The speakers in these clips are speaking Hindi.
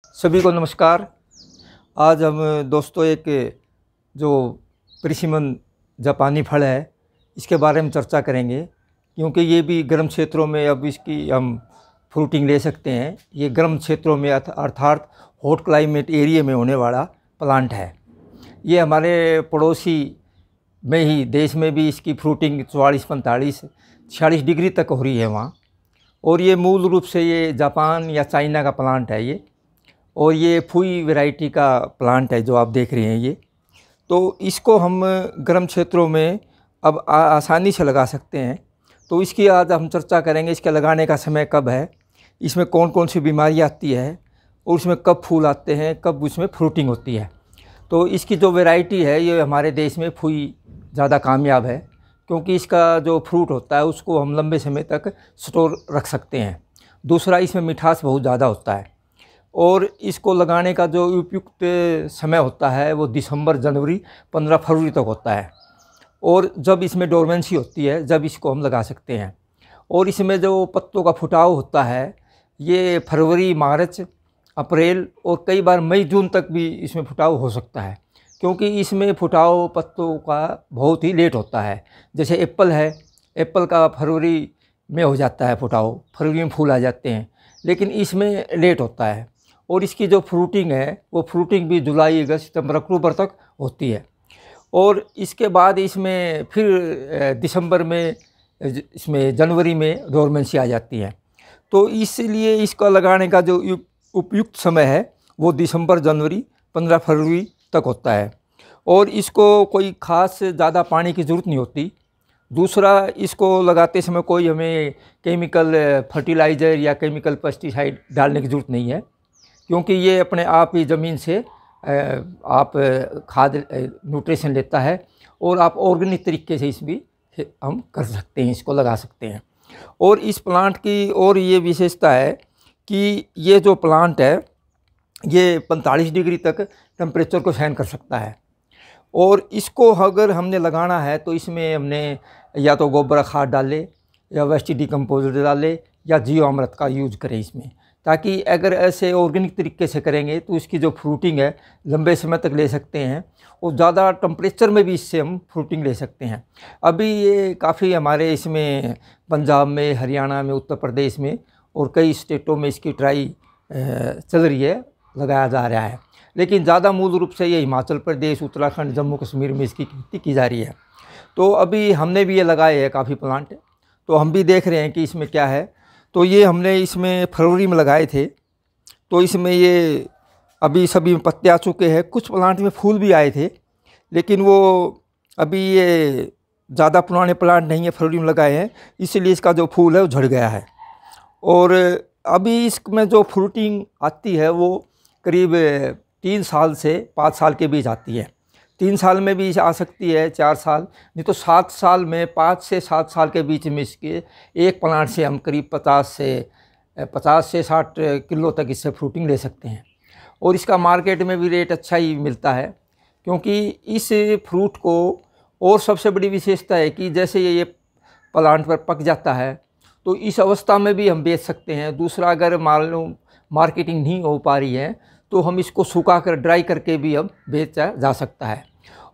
सभी को नमस्कार। आज हम दोस्तों एक जो परिसीमन जापानी फल है इसके बारे में चर्चा करेंगे, क्योंकि ये भी गर्म क्षेत्रों में अब इसकी हम फ्रूटिंग ले सकते हैं। ये गर्म क्षेत्रों में अर्थात हॉट क्लाइमेट एरिया में होने वाला प्लांट है। ये हमारे पड़ोसी में ही देश में भी इसकी फ्रूटिंग 44, 45, 46 डिग्री तक हो रही है वहाँ। और ये मूल रूप से ये जापान या चाइना का प्लांट है ये, और ये फुई वैरायटी का प्लांट है जो आप देख रहे हैं ये। तो इसको हम गर्म क्षेत्रों में अब आसानी से लगा सकते हैं। तो इसकी आज हम चर्चा करेंगे, इसके लगाने का समय कब है, इसमें कौन कौन सी बीमारी आती है और उसमें कब फूल आते हैं, कब उसमें फ्रूटिंग होती है। तो इसकी जो वैरायटी है ये हमारे देश में फुई ज़्यादा कामयाब है, क्योंकि इसका जो फ्रूट होता है उसको हम लंबे समय तक स्टोर रख सकते हैं। दूसरा, इसमें मिठास बहुत ज़्यादा होता है। और इसको लगाने का जो उपयुक्त समय होता है वो दिसंबर, जनवरी, 15 फरवरी तक होता है। और जब इसमें डोरमेंसी होती है जब इसको हम लगा सकते हैं। और इसमें जो पत्तों का फुटाव होता है ये फरवरी, मार्च, अप्रैल और कई बार मई, जून तक भी इसमें फुटाव हो सकता है, क्योंकि इसमें फुटाव पत्तों का बहुत ही लेट होता है। जैसे एप्पल है, एप्पल का फरवरी में हो जाता है फुटाव, फरवरी में फूल आ जाते हैं, लेकिन इसमें लेट होता है। और इसकी जो फ्रूटिंग है वो फ्रूटिंग भी जुलाई, अगस्त, सितंबर, अक्टूबर तक होती है। और इसके बाद इसमें फिर दिसंबर में, इसमें जनवरी में डोरमेंसी आ जाती है। तो इसलिए इसका लगाने का जो उपयुक्त समय है वो दिसंबर, जनवरी, 15 फरवरी तक होता है। और इसको कोई ख़ास ज़्यादा पानी की ज़रूरत नहीं होती। दूसरा, इसको लगाते समय कोई हमें केमिकल फर्टिलाइज़र या केमिकल पेस्टिसाइड डालने की ज़रूरत नहीं है, क्योंकि ये अपने आप ही ज़मीन से आप खाद न्यूट्रिशन लेता है। और आप ऑर्गेनिक तरीके से इसमें हम कर सकते हैं, इसको लगा सकते हैं। और इस प्लांट की और ये विशेषता है कि ये जो प्लांट है ये 45 डिग्री तक टेम्परेचर को सहन कर सकता है। और इसको अगर हमने लगाना है तो इसमें हमने या तो गोबर खाद डाले या वेस्ट डिकम्पोजर डाले या जीवामृत का यूज करें इसमें, ताकि अगर ऐसे ऑर्गेनिक तरीके से करेंगे तो इसकी जो फ्रूटिंग है लंबे समय तक ले सकते हैं। और ज़्यादा टेम्परेचर में भी इससे हम फ्रूटिंग ले सकते हैं। अभी ये काफ़ी हमारे इसमें पंजाब में, हरियाणा में, उत्तर प्रदेश में और कई स्टेटों में इसकी ट्राई चल रही है, लगाया जा रहा है। लेकिन ज़्यादा मूल रूप से ये हिमाचल प्रदेश, उत्तराखंड, जम्मू कश्मीर में इसकी खेती की जा रही है। तो अभी हमने भी ये लगाए हैं काफ़ी प्लांट, तो हम भी देख रहे हैं कि इसमें क्या है। तो ये हमने इसमें फरवरी में लगाए थे, तो इसमें ये अभी सभी में पत्ते आ चुके हैं। कुछ प्लांट में फूल भी आए थे, लेकिन वो अभी ये ज़्यादा पुराने प्लांट नहीं है, फरवरी में लगाए हैं, इसलिए इसका जो फूल है वो झड़ गया है। और अभी इसमें जो फ्रूटिंग आती है वो करीब 3 साल से 5 साल के बीच आती है। 3 साल में भी आ सकती है, 4 साल, नहीं तो 7 साल में, 5 से 7 साल के बीच में इसके एक प्लांट से हम करीब 50 से 60 किलो तक इससे फ्रूटिंग ले सकते हैं। और इसका मार्केट में भी रेट अच्छा ही मिलता है, क्योंकि इस फ्रूट को और सबसे बड़ी विशेषता है कि जैसे ये प्लांट पर पक जाता है तो इस अवस्था में भी हम बेच सकते हैं। दूसरा, अगर मालूम मार्केटिंग नहीं हो पा रही है तो हम इसको सुखा कर ड्राई करके भी हम बेचा जा सकता है।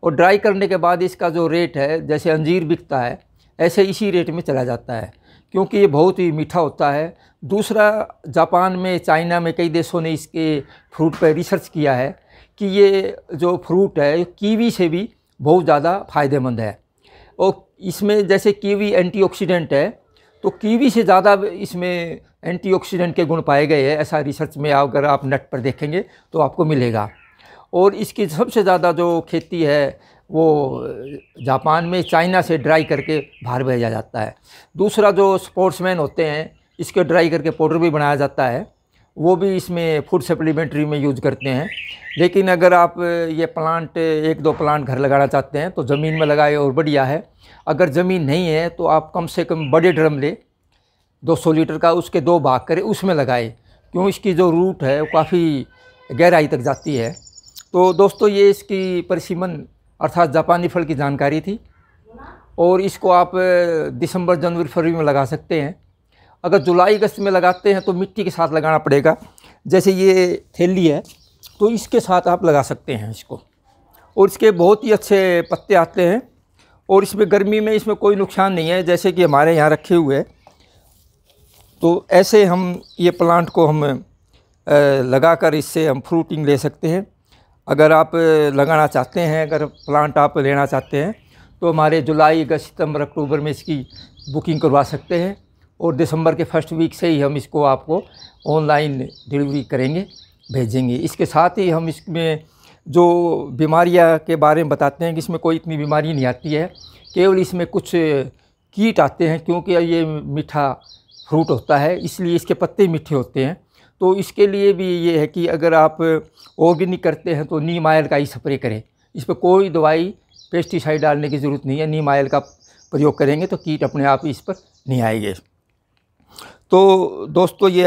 और ड्राई करने के बाद इसका जो रेट है, जैसे अंजीर बिकता है ऐसे इसी रेट में चला जाता है, क्योंकि ये बहुत ही मीठा होता है। दूसरा, जापान में, चाइना में कई देशों ने इसके फ्रूट पर रिसर्च किया है कि ये जो फ्रूट है कीवी से भी बहुत ज़्यादा फ़ायदेमंद है। और इसमें जैसे कीवी एंटीऑक्सीडेंट है, तो कीवी से ज़्यादा इसमें एंटीऑक्सीडेंट के गुण पाए गए हैं, ऐसा रिसर्च में अगर आप नेट पर देखेंगे तो आपको मिलेगा। और इसकी सबसे ज़्यादा जो खेती है वो जापान में, चाइना से ड्राई करके बाहर भेजा जाता है। दूसरा, जो स्पोर्ट्समैन होते हैं इसके ड्राई करके पाउडर भी बनाया जाता है, वो भी इसमें फूड सप्लीमेंट्री में यूज करते हैं। लेकिन अगर आप ये प्लांट 1-2 प्लांट घर लगाना चाहते हैं तो ज़मीन में लगाए और बढ़िया है। अगर ज़मीन नहीं है तो आप कम से कम बड़े ड्रम ले, 200 लीटर का, उसके 2 भाग करें, उसमें लगाए, क्यों इसकी जो रूट है वो काफ़ी गहराई तक जाती है। तो दोस्तों, ये इसकी परिसीमन अर्थात जापानी फल की जानकारी थी। और इसको आप दिसंबर, जनवरी, फरवरी में लगा सकते हैं। अगर जुलाई, अगस्त में लगाते हैं तो मिट्टी के साथ लगाना पड़ेगा, जैसे ये थैली है तो इसके साथ आप लगा सकते हैं इसको, और इसके बहुत ही अच्छे पत्ते आते हैं, और इसमें गर्मी में इसमें कोई नुकसान नहीं है, जैसे कि हमारे यहाँ रखे हुए हैं। तो ऐसे हम ये प्लांट को हम लगाकर इससे हम फ्रूटिंग ले सकते हैं। अगर आप लगाना चाहते हैं, अगर प्लांट आप लेना चाहते हैं तो हमारे जुलाई, अगस्त, सितंबर, अक्टूबर में इसकी बुकिंग करवा सकते हैं, और दिसंबर के फर्स्ट वीक से ही हम इसको आपको ऑनलाइन डिलीवरी करेंगे, भेजेंगे। इसके साथ ही हम इसमें जो बीमारियां के बारे में बताते हैं कि इसमें कोई इतनी बीमारी नहीं आती है, केवल इसमें कुछ कीट आते हैं, क्योंकि ये मीठा फ्रूट होता है इसलिए इसके पत्ते मीठे होते हैं। तो इसके लिए भी ये है कि अगर आप ऑर्गेनिक करते हैं तो नीम ऑयल का ही स्प्रे करें, इस पर कोई दवाई पेस्टिसाइड डालने की ज़रूरत नहीं है। नीम ऑयल का प्रयोग करेंगे तो कीट अपने आप ही इस पर नहीं आएंगे। तो दोस्तों, ये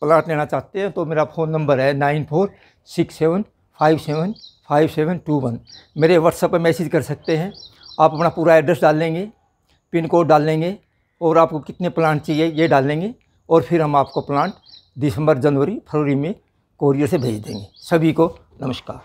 प्लांट लेना चाहते हैं तो मेरा फ़ोन नंबर है 9467575721। मेरे व्हाट्सएप पर मैसेज कर सकते हैं। आप अपना पूरा एड्रेस डाल लेंगे, पिन कोड डाल लेंगे, और आपको कितने प्लांट चाहिए ये डाल लेंगे, और फिर हम आपको प्लांट दिसंबर, जनवरी, फरवरी में कोरियर से भेज देंगे। सभी को नमस्कार।